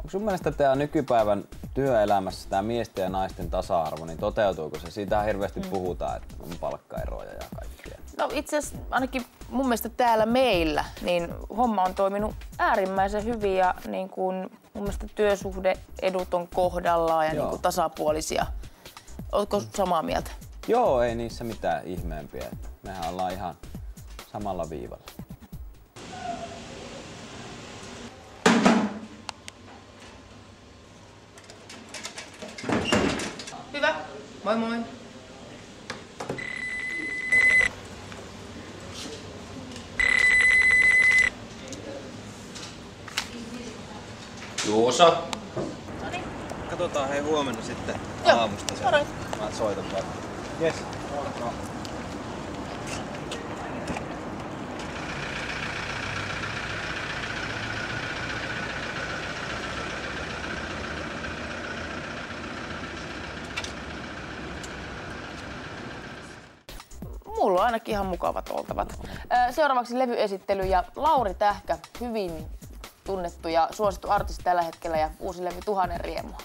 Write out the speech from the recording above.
Onko sun mielestä tämä nykypäivän työelämässä tämä miesten ja naisten tasa-arvo, niin toteutuuko se? Siitä hirveästi puhutaan, että on palkkaeroja ja kaikkea. No itse asiassa ainakin mun mielestä täällä meillä, niin homma on toiminut äärimmäisen hyvin ja niin kuin mun mielestä työsuhdeedut on kohdallaan ja niin kuin tasapuolisia. Oletko samaa mieltä? Joo, ei niissä mitään ihmeempiä. Mehän ollaan ihan samalla viivalla. Hyvä. Moi moi. Juuso. Noniin. Katsotaan hei huomenna sitten Joo, aamusta se. alright. Mä soitan vielä. Jes. Mulla on ainakin ihan mukavat oltavat. Seuraavaksi levyesittely ja Lauri Tähkä, hyvin tunnettu ja suosittu artisti tällä hetkellä ja uusi levy 1000 riemua.